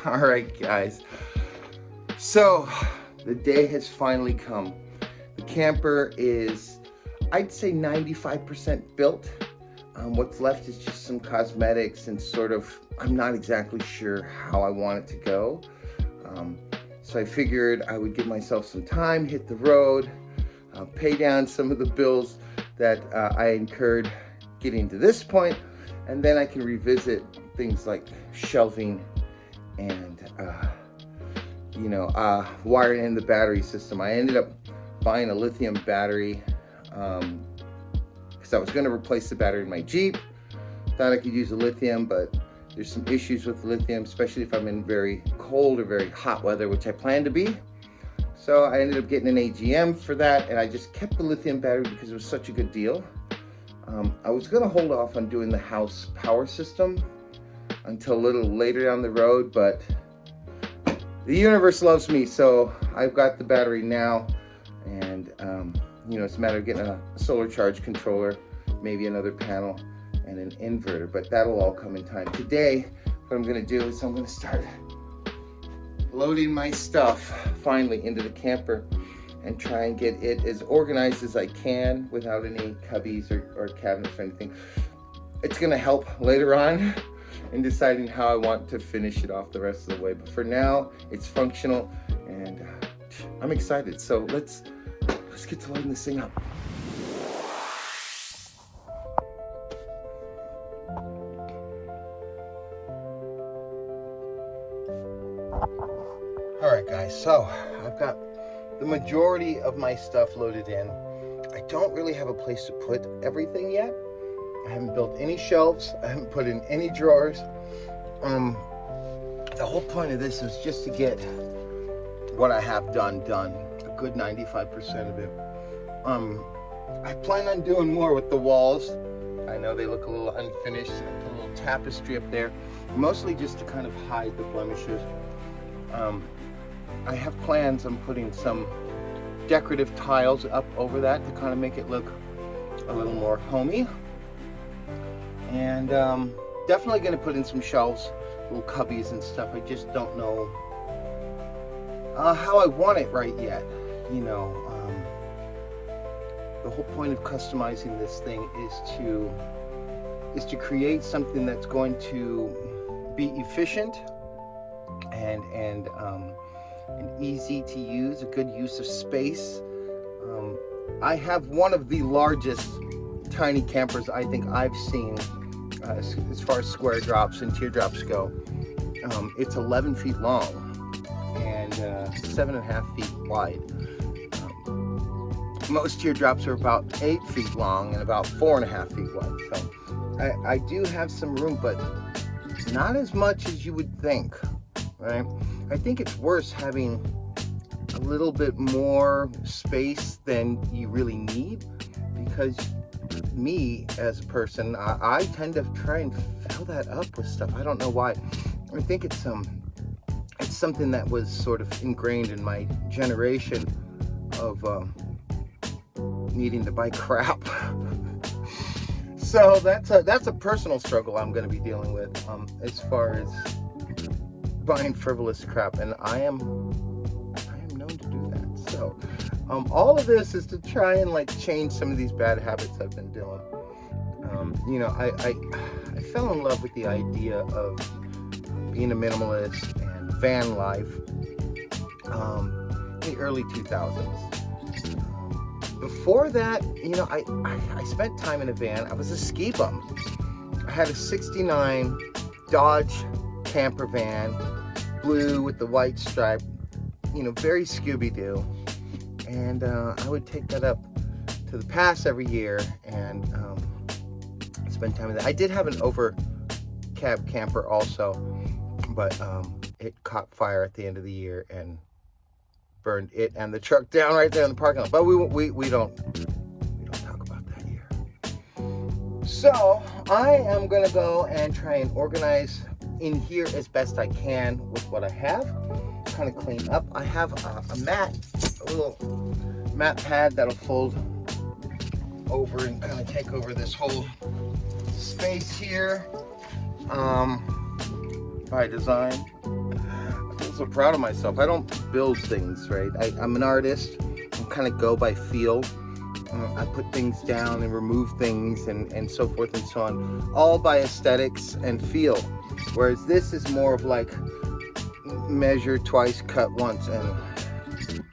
All right, guys. So the day has finally come. The camper is, I'd say 95% built. What's left is just some cosmetics and sort of, I'm not exactly sure how I want it to go. So I figured I would give myself some time, hit the road, pay down some of the bills that I incurred getting to this point, and then I can revisit things like shelving and wiring in the battery system. I ended up buying a lithium battery because I was going to replace the battery in my Jeep. Thought I could use a lithium, but there's some issues with lithium, especially if I'm in very cold or very hot weather, which I plan to be. So I ended up getting an AGM for that, and I just kept the lithium battery because it was such a good deal. I was going to hold off on doing the house power system until a little later down the road, but the universe loves me, so I've got the battery now, and it's a matter of getting a solar charge controller, maybe another panel, and an inverter, but that'll all come in time. Today, what I'm going to do is I'm going to start loading my stuff finally into the camper and try and get it as organized as I can without any cubbies or cabinets or anything. It's going to help later on in deciding how I want to finish it off the rest of the way. But for now, it's functional, and I'm excited. So let's get to loading this thing up. All right, guys. So I've got the majority of my stuff loaded in. I don't really have a place to put everything yet. I haven't built any shelves. I haven't put in any drawers. The whole point of this is just to get what I have done, a good 95% of it. I plan on doing more with the walls. I know they look a little unfinished. I put a little tapestry up there, mostly just to kind of hide the blemishes. I have plans on putting some decorative tiles up over that to kind of make it look a little more homey. And definitely going to put in some shelves, little cubbies and stuff. I just don't know how I want it right yet. The whole point of customizing this thing is to create something that's going to be efficient and easy to use, a good use of space. I have one of the largest tiny campers I think I've seen as far as square drops and teardrops go. It's 11 feet long and 7.5 feet wide. Most teardrops are about 8 feet long and about 4.5 feet wide. So I do have some room, but not as much as you would think, right? I think it's worse having a little bit more space than you really need, because me as a person, I tend to try and fill that up with stuff. I don't know why. I think it's something that was sort of ingrained in my generation of needing to buy crap. So that's a personal struggle I'm going to be dealing with as far as buying frivolous crap, and I am known to do that. So all of this is to try and change some of these bad habits I've been doing. I fell in love with the idea of being a minimalist and van life in the early 2000s. Before that, I spent time in a van. I was a ski bum. I had a 69 Dodge camper van, blue with the white stripe, very Scooby-Doo. And I would take that up to the pass every year and spend time with that. I did have an over cab camper also, but it caught fire at the end of the year and burned it and the truck down right there in the parking lot. But we don't talk about that here. So I am gonna go and try and organize in here as best I can with what I have. Kind of clean up. I have a little mat pad that'll fold over and kind of take over this whole space here by design. I'm so proud of myself. I don't build things, right? I'm an artist. I kind of go by feel. I put things down and remove things and so forth and so on, all by aesthetics and feel. Whereas this is more of like measure twice, cut once, and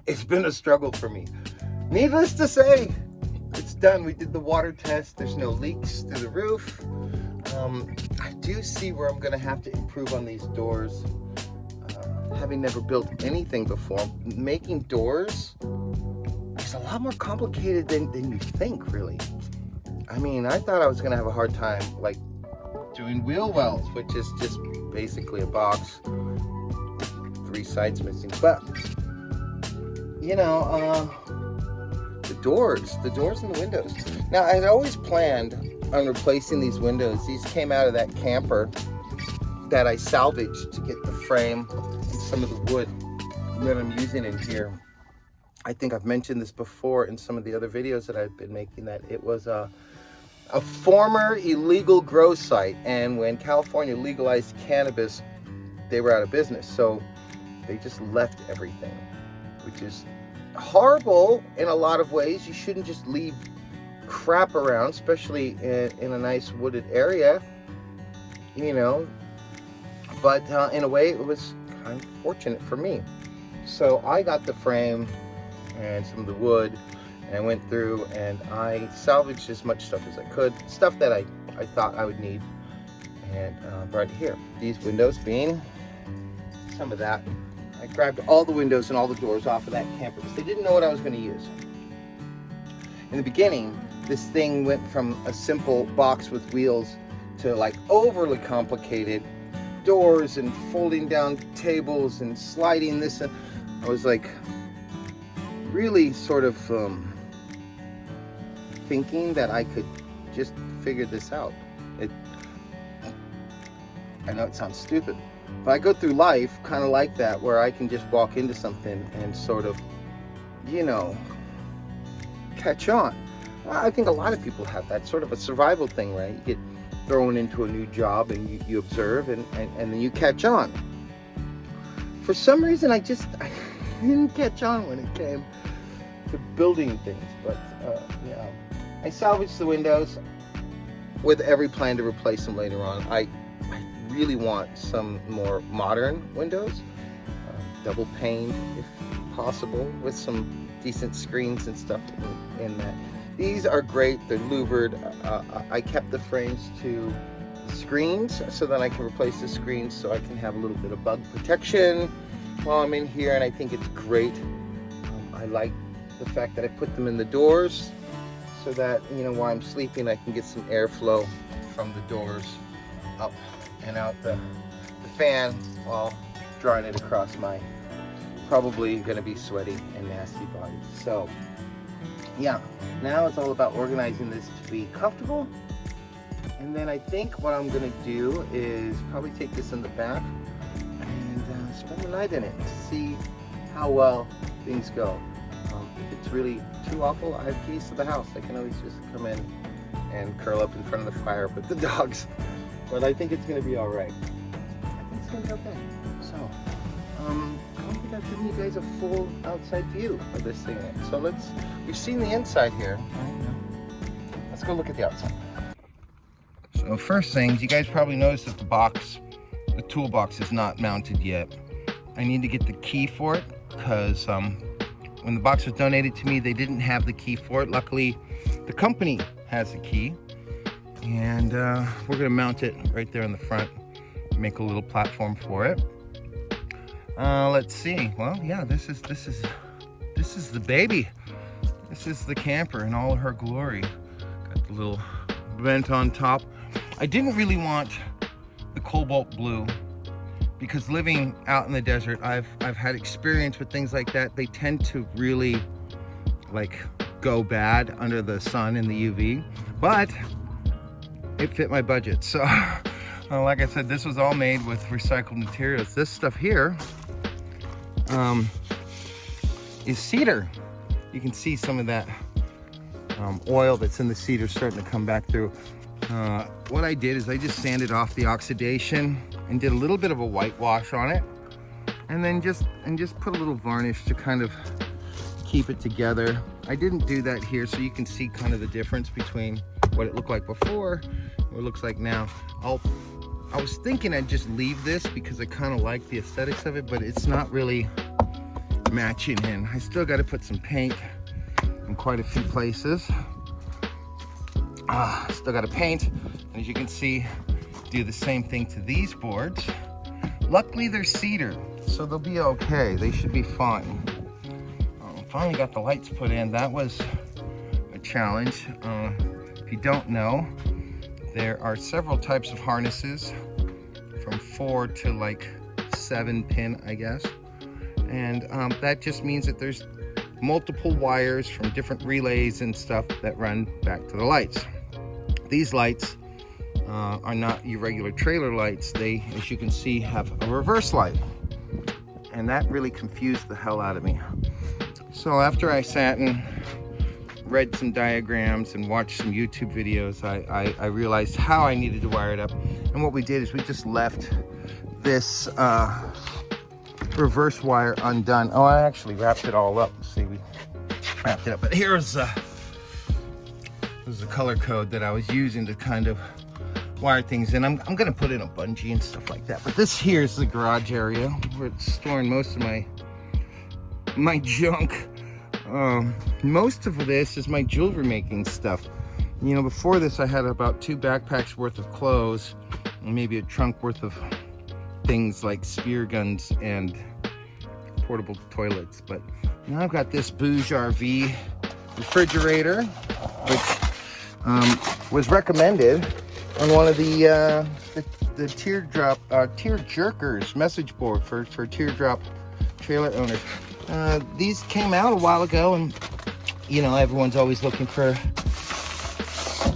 it's been a struggle for me. Needless to say, it's done. We did the water test. There's no leaks through the roof. I do see where I'm gonna have to improve on these doors. Having never built anything before, making doors is a lot more complicated than you think, really. I mean, I thought I was gonna have a hard time like doing wheel wells, which is just basically a box, 3 sides missing. But you know, the doors and the windows. Now, I had always planned on replacing these windows. These came out of that camper that I salvaged to get the frame and some of the wood that I'm using in here. I think I've mentioned this before in some of the other videos that I've been making, that it was a former illegal grow site, and when California legalized cannabis, they were out of business, so they just left everything, which is horrible in a lot of ways. You shouldn't just leave crap around, especially in a nice wooded area, you know. But in a way, it was kind of fortunate for me. So I got the frame and some of the wood, and I went through and I salvaged as much stuff as I could, stuff that I thought I would need, and brought it here. These windows being some of that. I grabbed all the windows and all the doors off of that camper because they didn't know what I was going to use. In the beginning, this thing went from a simple box with wheels to like overly complicated doors and folding down tables and sliding this. And I was like really sort of thinking that I could just figure this out. I know it sounds stupid, but I go through life kind of like that, where I can just walk into something and sort of, you know, catch on. I think a lot of people have that sort of a survival thing, right? You get thrown into a new job and you observe and then you catch on. For some reason, I didn't catch on when it came to building things, but yeah. I salvaged the windows with every plan to replace them later on. I really want some more modern windows, double paned if possible, with some decent screens and stuff in that. These are great. They're louvered. I kept the frames to screens so that I can replace the screens so I can have a little bit of bug protection while I'm in here, and I think it's great. I like the fact that I put them in the doors so that, you know, while I'm sleeping, I can get some airflow from the doors up and out the fan while drawing it across my probably going to be sweaty and nasty body. So yeah, now it's all about organizing this to be comfortable. And then I think what I'm going to do is probably take this in the back and spend the night in it to see how well things go. If it's really too awful, I have keys to the house. I can always just come in and curl up in front of the fire with the dogs. But I think it's going to be all right. I think it's going to be okay. So, I don't think I've given you guys a full outside view of this thing. So we've seen the inside here. Let's go look at the outside. So first things, you guys probably noticed that the toolbox is not mounted yet. I need to get the key for it because when the box was donated to me, they didn't have the key for it. Luckily, the company has a key, and we're gonna mount it right there in the front, make a little platform for it. Let's see. Well, yeah, this is the baby. This is the camper in all of her glory. Got the little vent on top. I didn't really want the cobalt blue because living out in the desert, I've had experience with things like that. They tend to really like go bad under the sun and the UV, but it fit my budget. So like I said, this was all made with recycled materials. This stuff here is cedar. You can see some of that oil that's in the cedar starting to come back through. What I did is I just sanded off the oxidation and did a little bit of a whitewash on it. and then just put a little varnish to kind of keep it together. I didn't do that here, so you can see kind of the difference between what it looked like before and what it looks like now. I was thinking I'd just leave this because I kind of like the aesthetics of it, but it's not really matching in. I still got to put some paint in quite a few places. Still got to paint, and as you can see, do the same thing to these boards. Luckily they're cedar, so they'll be okay. They should be fine. Finally got the lights put in. That was a challenge. If you don't know, there are several types of harnesses from 4 to like 7 pin, I guess. And that just means that there's multiple wires from different relays and stuff that run back to the lights. These lights are not your regular trailer lights. They, as you can see, have a reverse light. And that really confused the hell out of me. So after I sat and read some diagrams and watched some YouTube videos, I realized how I needed to wire it up. And what we did is we just left this reverse wire undone. Oh, I actually wrapped it all up. See, we wrapped it up. But here's this is the color code that I was using to kind of wire things in. I'm gonna put in a bungee and stuff like that. But this here is the garage area where it's storing most of my junk. Most of this is my jewelry making stuff. You know, before this I had about 2 backpacks worth of clothes and maybe a trunk worth of things like spear guns and portable toilets. But now I've got this Bouge RV refrigerator, which was recommended on one of the teardrop tear jerkers message board for teardrop trailer owners. These came out a while ago, and you know, everyone's always looking for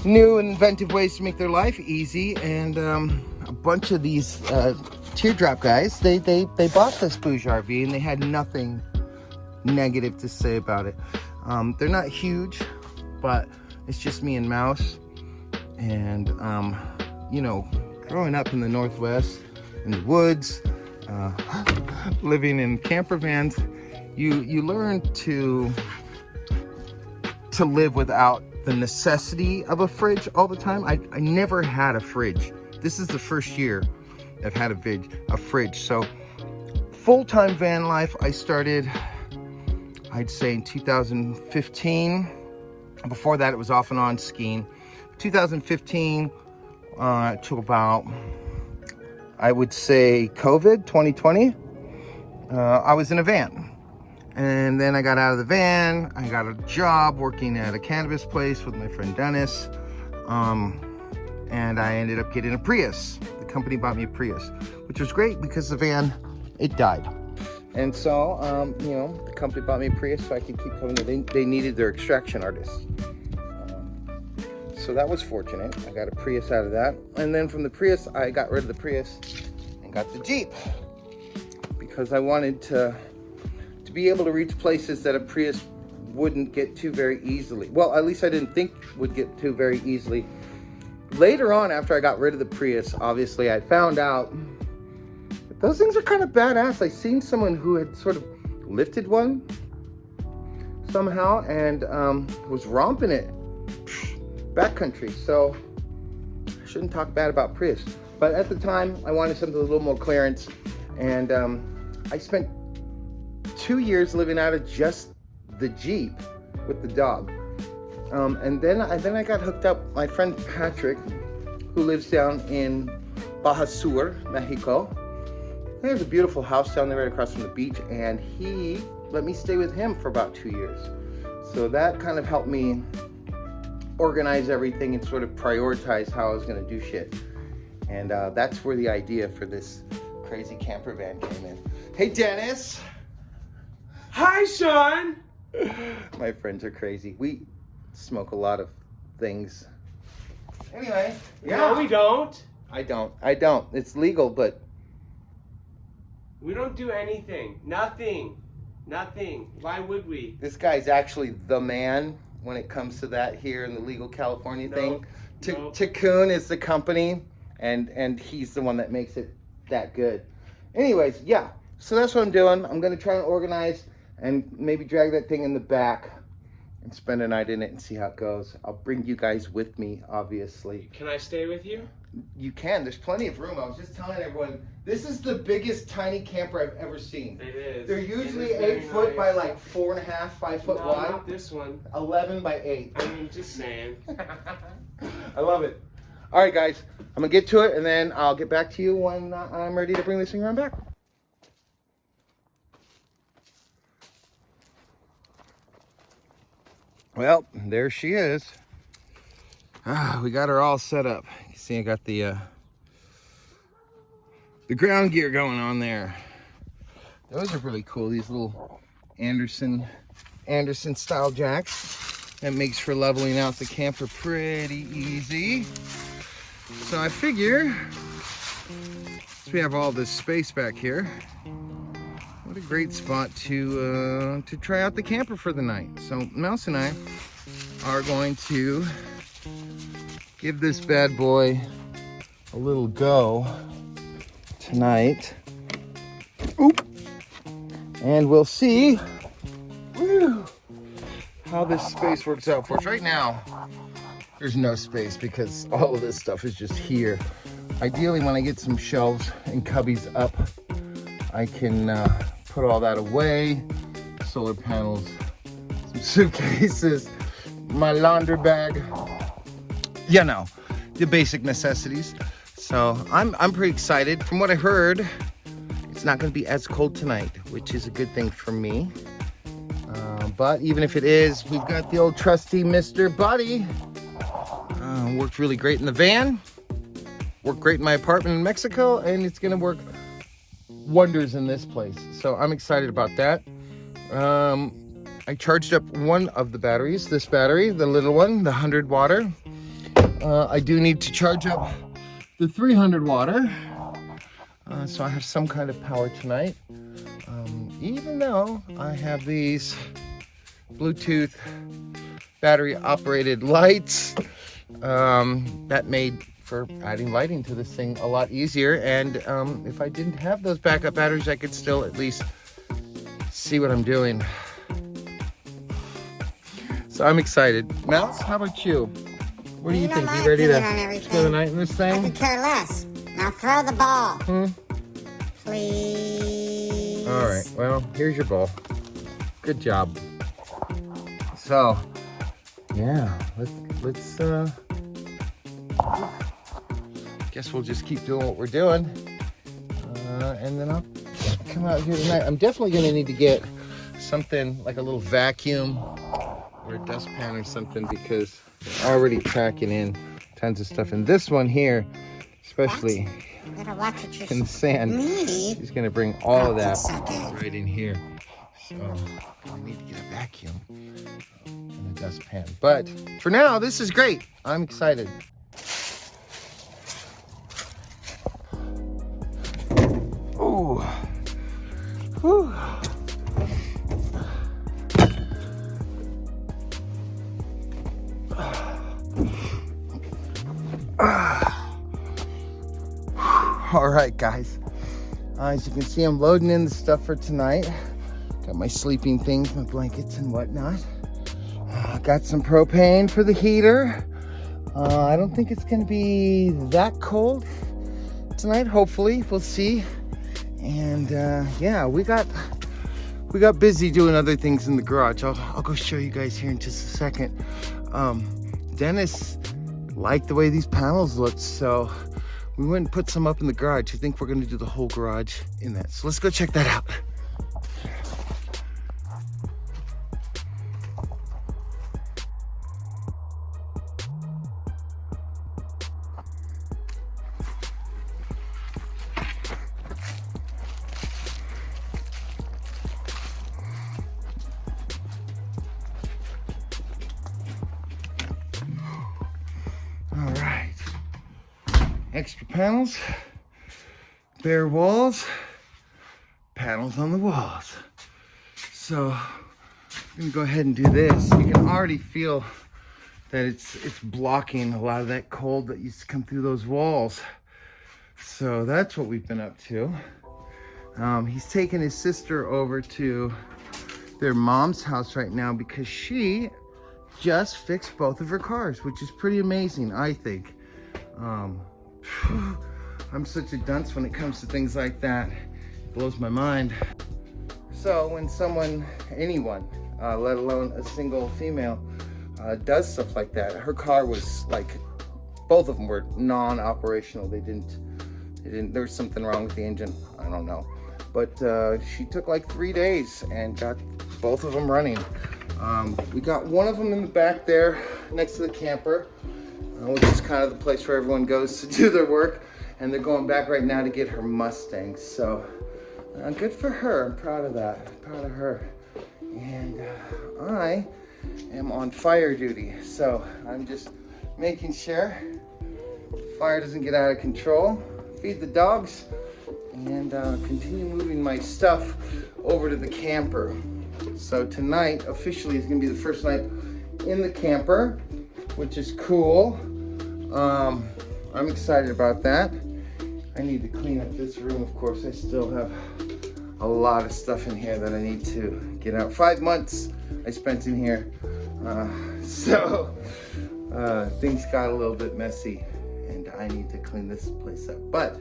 new and inventive ways to make their life easy, and a bunch of these teardrop guys, they bought this Bouge RV and they had nothing negative to say about it. They're not huge, but it's just me and Mouse, and you know, growing up in the Northwest, in the woods, living in camper vans, you learn to live without the necessity of a fridge all the time. I never had a fridge. This is the first year I've had a fridge. So full-time van life I started, I'd say, in 2015. Before that it was off and on skiing. 2015 to about, I would say, COVID 2020. I was in a van. And then I got out of the van. I got a job working at a cannabis place with my friend Dennis. And I ended up getting a Prius. The company bought me a Prius, which was great because the van, it died. And so, you know, the company bought me a Prius so I could keep coming. They needed their extraction artists. So that was fortunate. I got a Prius out of that. And then from the Prius, I got rid of the Prius and got the Jeep, because I wanted to be able to reach places that a Prius wouldn't get to very easily. Well, at least I didn't think would get to very easily. Later on, after I got rid of the Prius, obviously I found out that those things are kind of badass. I seen someone who had sort of lifted one somehow and was romping it backcountry. So I shouldn't talk bad about Prius. But at the time, I wanted something with a little more clearance, and I spent 2 years living out of just the Jeep with the dog. And then I got hooked up. My friend Patrick, who lives down in Baja Sur, Mexico, he has a beautiful house down there right across from the beach, and he let me stay with him for about 2 years. So that kind of helped me organize everything and sort of prioritize how I was going to do shit. And that's where the idea for this crazy camper van came in. Hey, Dennis. Hi, Sean. My friends are crazy. We smoke a lot of things. Anyway, yeah. No, we don't. I don't. It's legal, but we don't do anything. Nothing. Why would we? This guy's actually the man when it comes to that here in the legal California thing. Tikkun is the company, and he's the one that makes it that good. Anyways, yeah. So that's what I'm doing. I'm gonna try and organize and maybe drag that thing in the back and spend a night in it and see how it goes. I'll bring you guys with me, obviously. Can I stay with you? You can. There's plenty of room. I was just telling everyone, this is the biggest tiny camper I've ever seen. It is. They're usually It is 8 foot nice. by like 4.5, 5 foot No, wide. not this one. 11 by 8. I mean, just saying. I love it. All right, guys. I'm going to get to it, and then I'll get back to you when I'm ready to bring this thing around back. Well, there she is. We got her all set up. You see, I got the ground gear going on there. Those are really cool. These little Anderson style jacks. That makes for leveling out the camper pretty easy. So I figure, since we have all this space back here, what a great spot to try out the camper for the night. So Mouse and I are going to give this bad boy a little go tonight. Oop. And we'll see how this space works out for us. Right now, there's no space because all of this stuff is just here. Ideally, when I get some shelves and cubbies up, I can put all that away. Solar panels, some suitcases, my laundry bag. You know, the basic necessities. So I'm pretty excited. From what I heard, it's not going to be as cold tonight, which is a good thing for me. But even if it is, we've got the old trusty Mr. Buddy. Worked really great in the van. Worked great in my apartment in Mexico, and it's going to work wonders in this place. So I'm excited about that. I charged up one of the batteries, this battery, the little one, the 100 water. I do need to charge up the 300 water. So I have some kind of power tonight. Even though I have these Bluetooth battery operated lights, that made for adding lighting to this thing a lot easier. And if I didn't have those backup batteries, I could still at least see what I'm doing. So I'm excited. Mouse, how about you? What do you think? You ready to spend the night in this thing? I could care less. Now throw the ball. Please. All right, well, here's your ball. Good job. So, yeah, let's guess we'll just keep doing what we're doing. And then I'll come out here tonight. I'm definitely gonna need to get something like a little vacuum or a dustpan or something, because they're already packing in tons of stuff. And this one here, especially in the sand, she's gonna bring all of that right in here. So I need to get a vacuum and a dustpan. But for now, this is great. I'm excited. Ooh. Whew. All right, guys. As you can see, I'm loading in the stuff for tonight. Got my sleeping things, my blankets and whatnot. Got some propane for the heater. I don't think it's gonna be that cold tonight. Hopefully, we'll see. And yeah, we got busy doing other things in the garage. I'll go show you guys here in just a second. Dennis liked the way these panels looked, so we went and put some up in the garage. I think we're gonna do the whole garage in that. So let's go check that out. All right, extra panels, bare walls, panels on the walls. So I'm gonna go ahead and do this. You can already feel that it's blocking a lot of that cold that used to come through those walls. So that's what we've been up to. He's taking his sister over to their mom's house right now because she just fixed both of her cars, which is pretty amazing, I think. I'm such a dunce when it comes to things like that. It blows my mind. So when anyone, let alone a single female, does stuff like that, her car was like, both of them were non-operational. They didn't, there was something wrong with the engine. I don't know. But she took like 3 days and got both of them running. We got one of them in the back there next to the camper, which is kind of the place where everyone goes to do their work. And they're going back right now to get her Mustang. So good for her. I'm proud of that. I'm proud of her. And I am on fire duty. So I'm just making sure the fire doesn't get out of control. Feed the dogs and continue moving my stuff over to the camper. So tonight officially is gonna be the first night in the camper, which is cool. I'm excited about that. I need to clean up this room, of course. I still have a lot of stuff in here that I need to get out. 5 months I spent in here. So things got a little bit messy and I need to clean this place up. But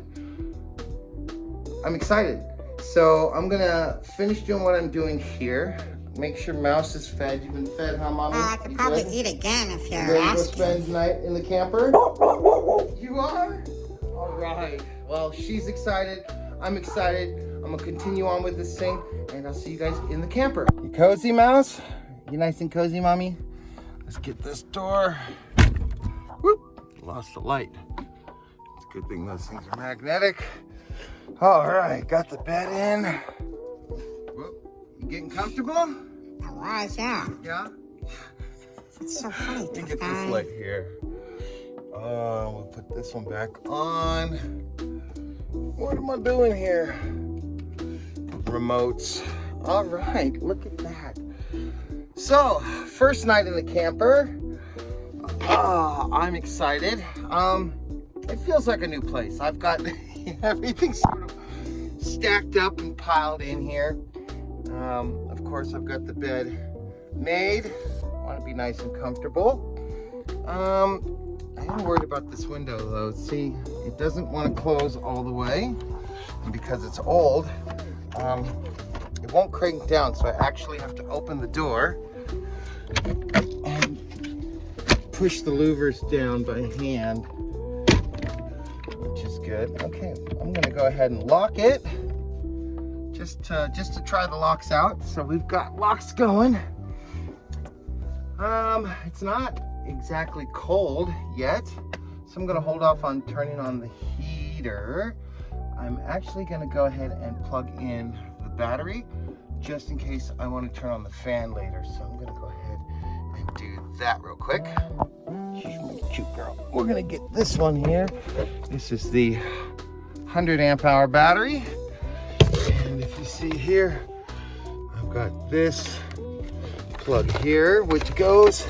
I'm excited. So I'm gonna finish doing what I'm doing here. Make sure Mouse is fed. You've been fed, huh, Mommy? Well, I could probably eat again if you're ready to asking. spend the night in the camper? You are? All right. Well, she's excited. I'm excited. I'm gonna continue on with this thing, and I'll see you guys in the camper. You cozy, Mouse? You nice and cozy, Mommy? Let's get this door. Whoop! Lost the light. It's a good thing those things are magnetic. All right, got the bed in. Whoop. You getting comfortable? I was, yeah. Yeah? It's so funny, Let me tough get guy. this light here. We'll put this one back on. What am I doing here? Remotes. All right, look at that. So, first night in the camper. I'm excited. It feels like a new place. I've got everything sort of stacked up and piled in here. Of course, I've got the bed made. I want to be nice and comfortable. I am worried about this window though. See, it doesn't want to close all the way. And because it's old, it won't crank down. So I actually have to open the door and push the louvers down by hand, which is good. Okay, I'm gonna go ahead and lock it just to try the locks out. So we've got locks going. It's not exactly cold yet, so I'm gonna hold off on turning on the heater. I'm actually gonna go ahead and plug in the battery just in case I want to turn on the fan later. So I'm gonna go ahead and do that real quick. She's my cute girl. We're gonna get this one here. This is the 100 amp hour battery. And if you see here, I've got this plug here, which goes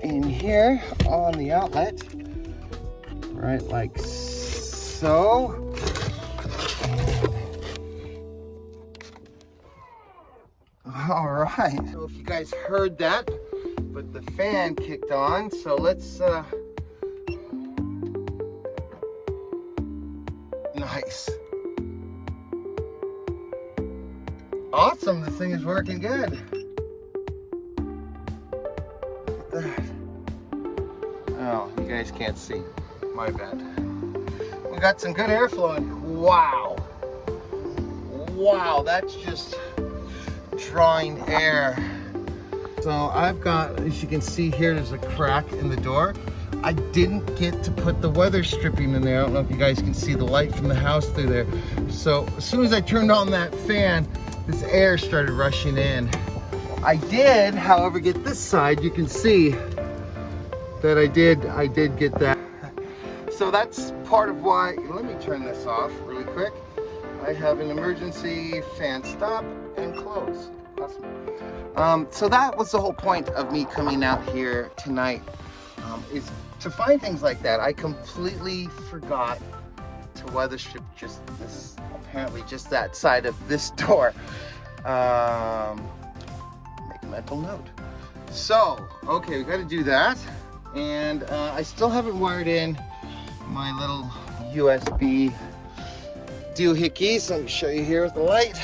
in here on the outlet, right like so. All right, so if you guys heard that, but the fan kicked on, so let's nice. Awesome, this thing is working good. Look at that. Oh, you guys can't see. My bad. We got some good airflow in. Wow. Wow, that's just drawing air. So I've got, as you can see here, there's a crack in the door. I didn't get to put the weather stripping in there. I don't know if you guys can see the light from the house through there. So as soon as I turned on that fan, this air started rushing in. I did, however, get this side. You can see that I did get that. So that's part of why, let me turn this off really quick. I have an emergency fan stop and close. Awesome. So that was the whole point of me coming out here tonight, is to find things like that. I completely forgot to weatherstrip just this, apparently just that side of this door. Make a mental note. So, okay, we got to do that. And I still haven't wired in my little USB doohickeys. Let me show you here with the light.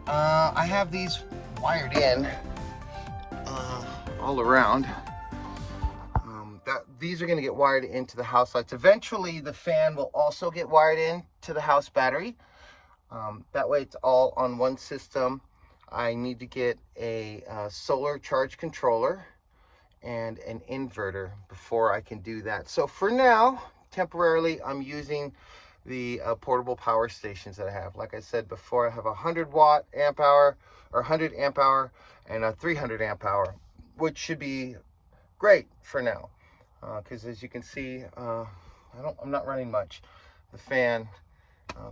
I have these wired in all around. These are going to get wired into the house lights. Eventually, the fan will also get wired in to the house battery. That way, it's all on one system. I need to get a solar charge controller and an inverter before I can do that. So for now, temporarily, I'm using the portable power stations that I have. Like I said before, I have a 100 amp hour or 100 amp hour and a 300 amp hour, which should be great for now. Because as you can see, I'm not running much. The fan,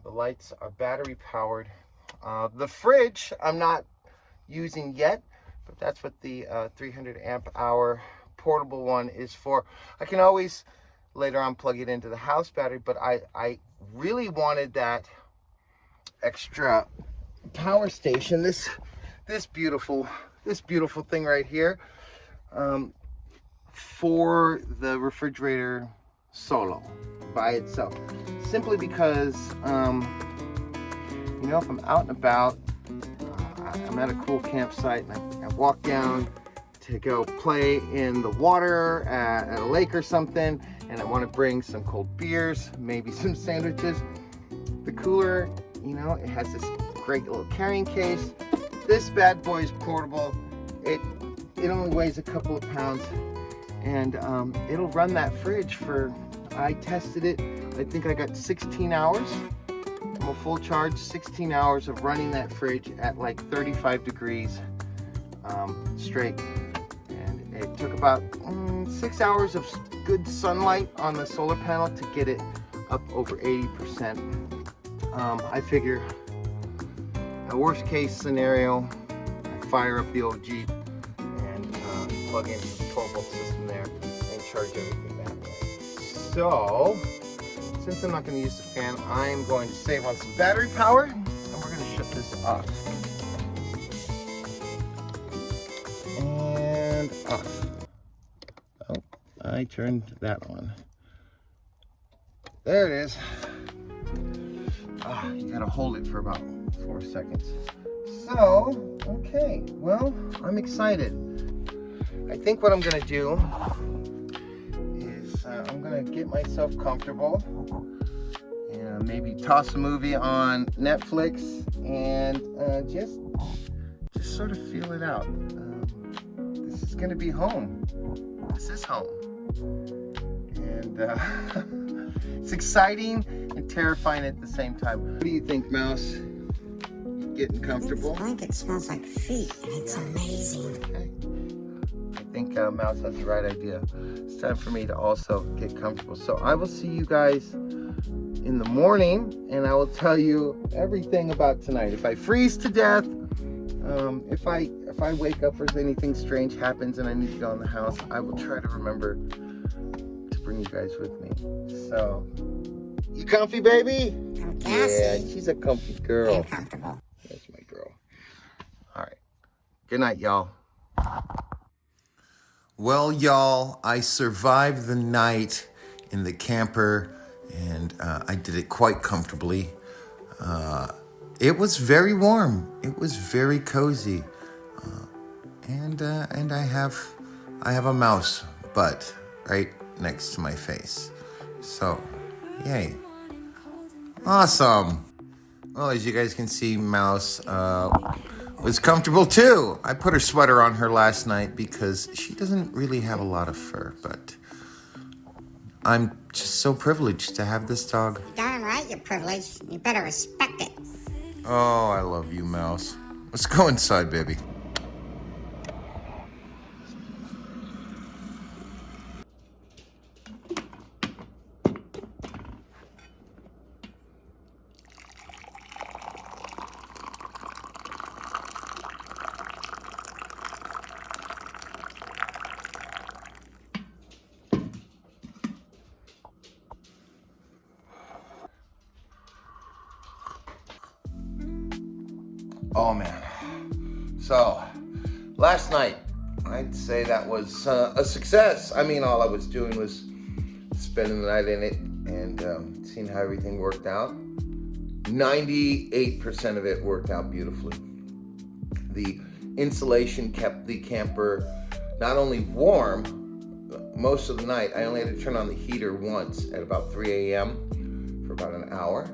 the lights are battery powered. The fridge I'm not using yet, but that's what the 300 amp hour portable one is for. I can always later on plug it into the house battery, but I really wanted that extra power station, this beautiful thing right here, for the refrigerator solo by itself, simply because you know, if I'm out and about, I'm at a cool campsite and I walk down to go play in the water at a lake or something, and I want to bring some cold beers, maybe some sandwiches. The cooler, you know, it has this great little carrying case. This bad boy is portable. It only weighs a couple of pounds, and it'll run that fridge for, I tested it, I think I got 16 hours. I'm a full charge, 16 hours of running that fridge at like 35 degrees straight. And it took about 6 hours of good sunlight on the solar panel to get it up over 80%. I figure a worst case scenario, I fire up the old Jeep and plug into the 12-volt system there and charge everything that way. So, since I'm not going to use the fan, I'm going to save on some battery power, and we're going to shut this off. And off. Oh, I turned that on. There it is. You gotta hold it for about 4 seconds. So, okay, well, I'm excited. I think what I'm gonna do is I'm gonna get myself comfortable and maybe toss a movie on Netflix and just sort of feel it out. This is gonna be home. This is home. And it's exciting and terrifying at the same time. What do you think, Mouse? You getting comfortable? This blanket smells like feet, and it's amazing. Okay. I think Mouse has the right idea. It's time for me to also get comfortable. So I will see you guys in the morning, and I will tell you everything about tonight. If I freeze to death, if I wake up or anything strange happens and I need to go in the house, I will try to remember to bring you guys with me. So, you comfy, baby? I'm gassy. Yeah, she's a comfy girl. And comfortable. That's my girl. All right. Good night, y'all. Well, y'all, I survived the night in the camper, and I did it quite comfortably. It was very warm. It was very cozy, and I have a mouse butt right next to my face. So, yay! Awesome. Well, as you guys can see, Mouse was comfortable too. I put her sweater on her last night because she doesn't really have a lot of fur, but I'm just so privileged to have this dog. Darn right you're privileged. You better respect it. Oh, I love you, Mouse. Let's go inside, baby. Oh man. So, last night, I'd say that was a success. I mean, all I was doing was spending the night in it and seeing how everything worked out. 98% of it worked out beautifully. The insulation kept the camper not only warm most of the night. I only had to turn on the heater once at about 3 a.m. for about an hour,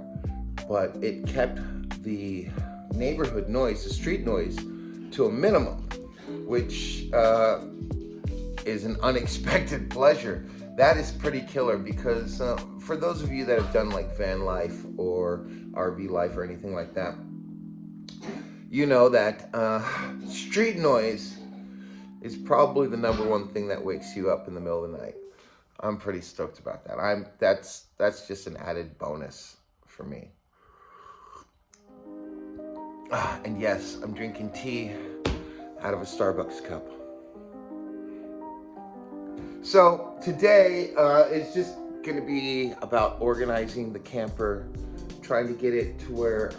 but it kept the neighborhood noise, the street noise, to a minimum, which is an unexpected pleasure. That is pretty killer because for those of you that have done like Vanlife or RV life or anything like that, you know that street noise is probably the number one thing that wakes you up in the middle of the night. I'm pretty stoked about that. That's just an added bonus for me. And yes, I'm drinking tea out of a Starbucks cup. So today is just going to be about organizing the camper, trying to get it to where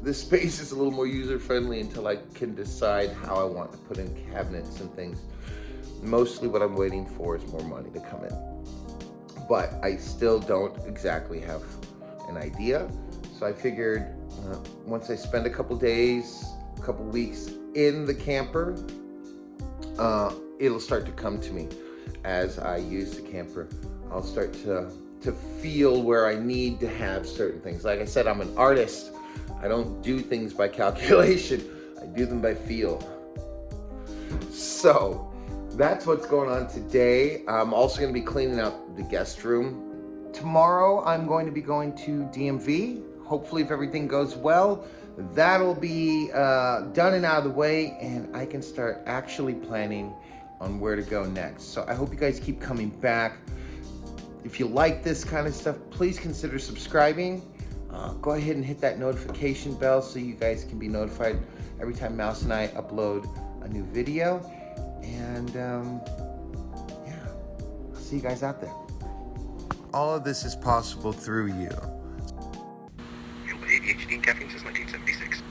this space is a little more user-friendly until I can decide how I want to put in cabinets and things. Mostly what I'm waiting for is more money to come in. But I still don't exactly have an idea. So I figured once I spend a couple days, a couple weeks in the camper, it'll start to come to me as I use the camper. I'll start to feel where I need to have certain things. Like I said, I'm an artist. I don't do things by calculation. I do them by feel. So that's what's going on today. I'm also going to be cleaning up the guest room. Tomorrow I'm going to be going to DMV. Hopefully, if everything goes well, that'll be done and out of the way, and I can start actually planning on where to go next. So I hope you guys keep coming back. If you like this kind of stuff, please consider subscribing. Go ahead and hit that notification bell so you guys can be notified every time Mouse and I upload a new video. And yeah, I'll see you guys out there. All of this is possible through you. ADHD and caffeine since 1976.